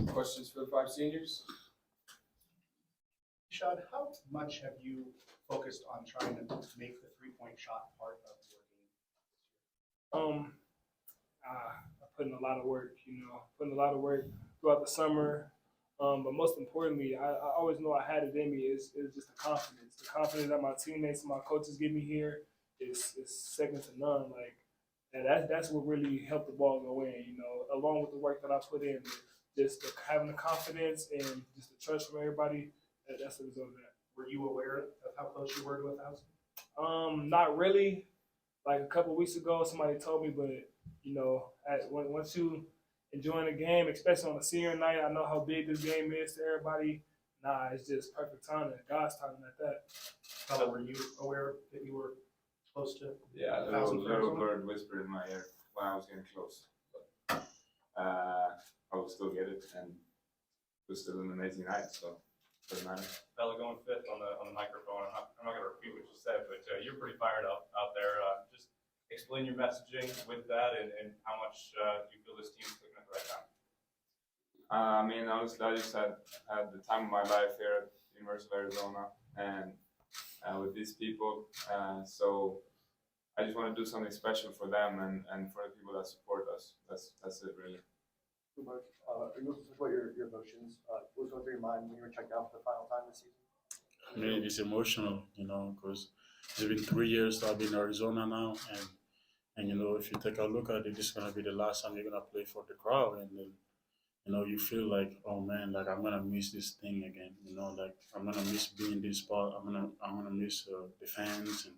Questions for the five seniors? Shad, how much have you focused on trying to make the three-point shot part of your game? I put in a lot of work, putting a lot of work throughout the summer. But most importantly, I always know I had it in me is just the confidence. The confidence that my teammates and my coaches give me here is second to none. Like, and that's what really helped the ball go in, along with the work that I put in. Just having the confidence and just the trust from everybody, that's the result of that. Were you aware of how close you were to 1,000? Not really. Like a couple of weeks ago, somebody told me, but once you enjoying the game, especially on a senior night, I know how big this game is to everybody. Nah, it's just perfect timing. God's timing at that. Fella, were you aware that you were close to? Yeah, a little bird whispered in my ear when I was getting close. But, I will still get it, and it was still an amazing night, so it doesn't matter. Fella going fifth on the microphone. I'm not going to repeat what you said, but you're pretty fired up out there. Just explain your messaging with that and how much you feel this team's clicking at the right time. Honestly, I just had the time of my life here at the University of Arizona and with these people. So I just want to do something special for them and for the people that support us. That's it, really. Are you able to talk about your emotions? What was going through your mind when you were checked out for the final time this season? I mean, it's emotional, because it's been 3 years that I've been in Arizona now, and if you take a look at it, this is gonna be the last time you're gonna play for the crowd, and then you feel like, oh man, like I'm gonna miss this thing again, like I'm gonna miss being in this spot. I'm gonna miss the fans and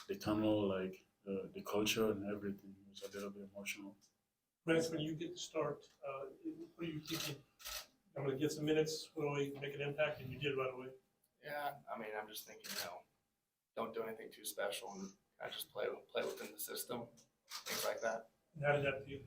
the tunnel, like the culture and everything. It was a little bit emotional. Rance, when you get to start, what are you thinking? I'm going to get some minutes, what do I make an impact? And you did right away. Yeah, I'm just thinking, don't do anything too special and I just play within the system, things like that. And how did that feel?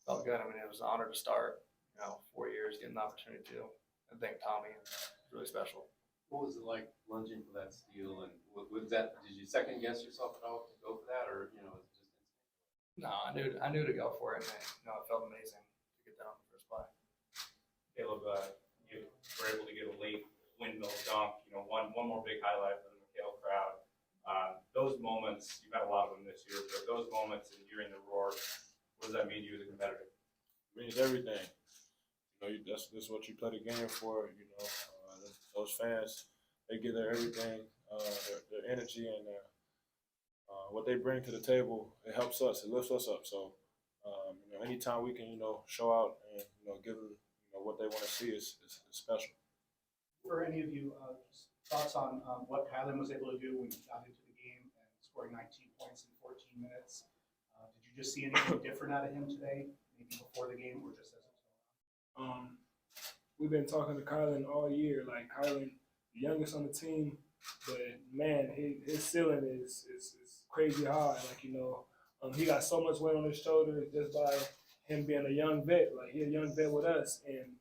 Felt good. It was an honor to start, 4 years, getting the opportunity to. And thank Tommy. It was really special. What was it like lunging for that steal? And was that, did you second guess yourself at all to go for that, or was it just? No, I knew to go for it, and it felt amazing to get that on the first play. Caleb, you were able to get a late windmill dunk. One more big highlight for the McHale crowd. Those moments, you've had a lot of them this year, but those moments and hearing the roar, what does that mean to you as a competitor? It means everything. That's what you play the game for. Those fans, they give their everything, their energy and their what they bring to the table. It helps us. It lifts us up. So, anytime we can, show out and give them, what they want to see is special. For any of you, just thoughts on what Kylan was able to do when he got into the game and scoring 19 points in 14 minutes? Did you just see anything different out of him today, maybe before the game or just as it was going on? We've been talking to Kylan all year. Like, Kylan, the youngest on the team, but man, his ceiling is crazy high. Like, he got so much weight on his shoulders just by him being a young vet. Like, he's a young vet with us, and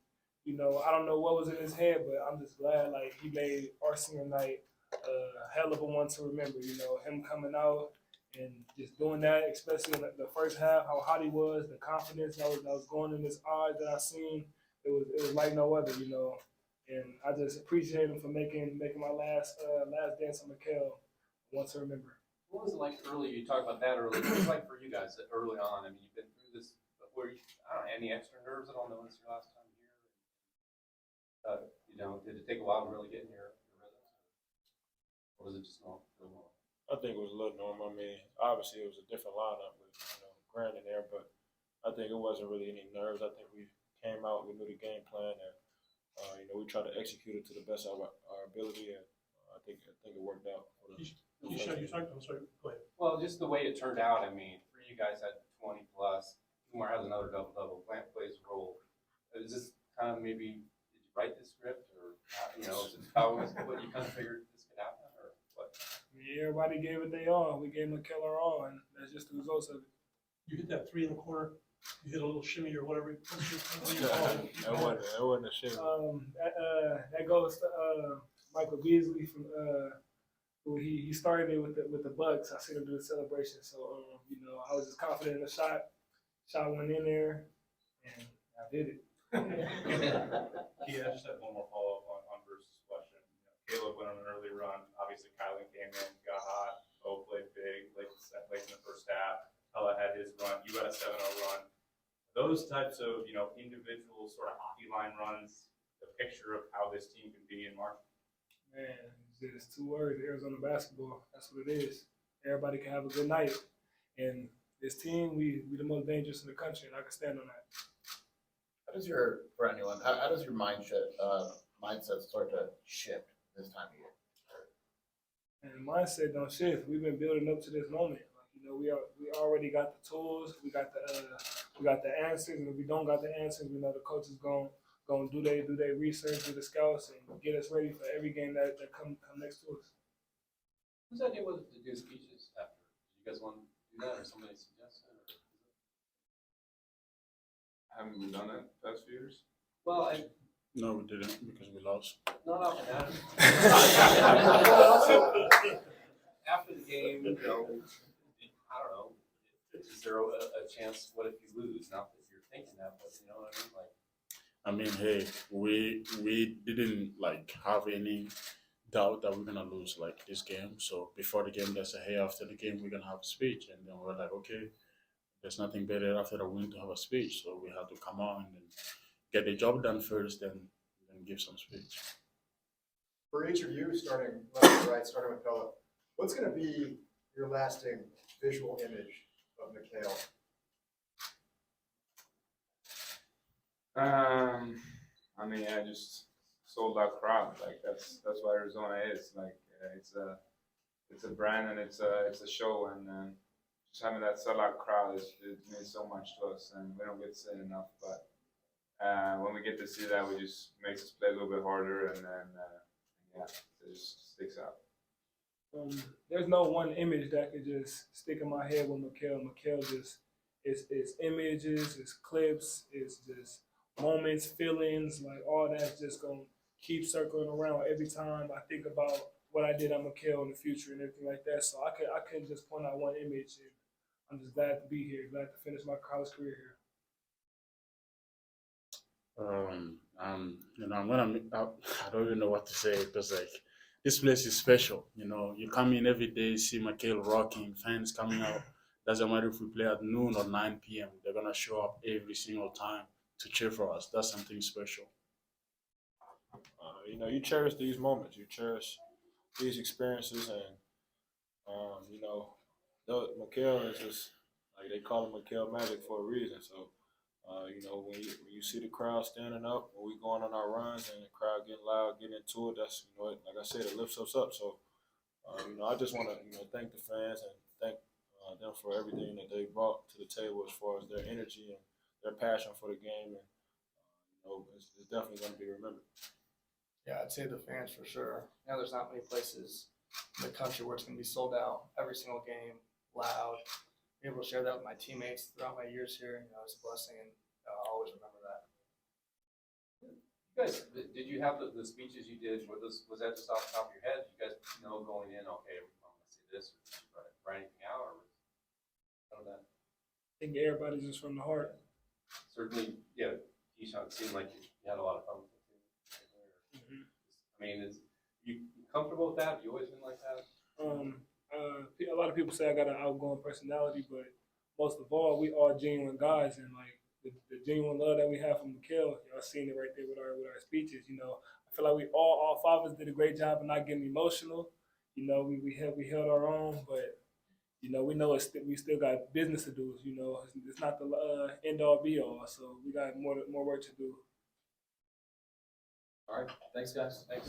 I don't know what was in his head, but I'm just glad like he made our senior night a hell of a one to remember. Him coming out and just doing that, especially in the first half, how hot he was, the confidence that was going in his eyes that I seen. It was like no other, and I just appreciate him for making my last dance on McHale one to remember. What was it like early? You talked about that early. What was it like for you guys early on? You've been through this. Were you, any extra nerves at all? Knowing it's your last time here. Did it take a while to really get in your rhythm, or was it just normal? I think it was a little normal. Obviously it was a different lineup with Grant in there, but I think it wasn't really any nerves. I think we came out, we knew the game plan, and we tried to execute it to the best of our ability, and I think it worked out. I'm sorry, go ahead. Well, just the way it turned out. For you guys had 20 plus. Kumar has another double. Plant plays a role. Is this kind of maybe? Did you write this script, or is it how what you kind of figured this could happen, or what? Everybody gave it their all. We gave McHale our all, and that's just the results of it. You hit that 3 in the corner. You hit a little shimmy or whatever. That wasn't a shimmy. That goes to Michael Beasley from who he started it with the Bucks. I seen him do the celebration, so I was just confident in the shot. Shot one in there, and I did it. Yeah, I just had one more follow-up on Bruce's question. Caleb went on an early run. Obviously, Kylan came in, got hot. Bo played big late in the first half. Ella had his run. You got a 7-0 run. Those types of individual sort of hockey line runs, the picture of how this team can be in March. Man, it's just 2 words: Arizona basketball. That's what it is. Everybody can have a good night, and this team, we the most dangerous in the country, and I can stand on that. How does your mindset start to shift this time of year? And mindset don't shift. We've been building up to this moment. We already got the tools. We got the answers. And if we don't got the answers, we know the coach is going do their research, do the scouts, and get us ready for every game that come next to us. Whose idea was it to do speeches after? Did you guys want to do that, or somebody suggested? Haven't we done it the past few years? Well, No, we didn't because we lost. not off that. After the game, I don't know. Is there a chance? What if you lose? Not that you're thinking that, but you know what I mean. Like, hey, we didn't have any doubt that we're gonna lose this game. So before the game, they say, hey, after the game, we're gonna have a speech, and then we're like, okay, there's nothing better after the win to have a speech. So we have to come on and get the job done first, then give some speech. For each of you, starting left to right, starting with Bella, what's going to be your lasting visual image of Mikhail? Just sold out crowd. That's what Arizona is. It's a brand and it's a show, and just having that sellout crowd it means so much to us, and we don't get to say it enough. But when we get to see that, it just makes us play a little bit harder, and then it just sticks out. There's no one image that could just stick in my head with Mikhail. Mikhail just it's images, it's clips, it's just moments, feelings, all that's just gonna keep circling around every time I think about what I did on Mikhail in the future and everything like that. So I couldn't just point out one image, and I'm just glad to be here, glad to finish my college career here. I don't even know what to say because this place is special. You come in every day, see Mikhail rocking, fans coming out. Doesn't matter if we play at noon or 9 p.m. They're gonna show up every single time to cheer for us. That's something special. You cherish these moments. You cherish these experiences, and Mikhail is just they call him Mikhail Magic for a reason. So. When you see the crowd standing up, when we going on our runs and the crowd getting loud, getting into it, that's like I said, it lifts us up. So, I just want to thank the fans and thank them for everything that they brought to the table as far as their energy and their passion for the game, and it's definitely going to be remembered. Yeah, I'd say the fans for sure. There's not many places in the country where it's going to be sold out every single game, loud. Be able to share that with my teammates throughout my years here, it's a blessing, and I'll always remember that. You guys, did you have the speeches you did? Was that just off the top of your head? Did you guys going in? Okay, I'm going to say this, or did you write anything out, or none of that? I think everybody's just from the heart. Certainly, yeah. Keyshawn, it seemed like you had a lot of fun with it too. Mm-hmm. I mean, is you comfortable with that? Have you always been like that? A lot of people say I got an outgoing personality, but most of all, we are genuine guys, and the genuine love that we have from Mikhail, y'all seen it right there with our speeches. I feel like we all 5 of us did a great job of not getting emotional. We held our own, but we know we still got business to do. It's not the end all be all, so we got more work to do. All right, thanks guys. Thanks.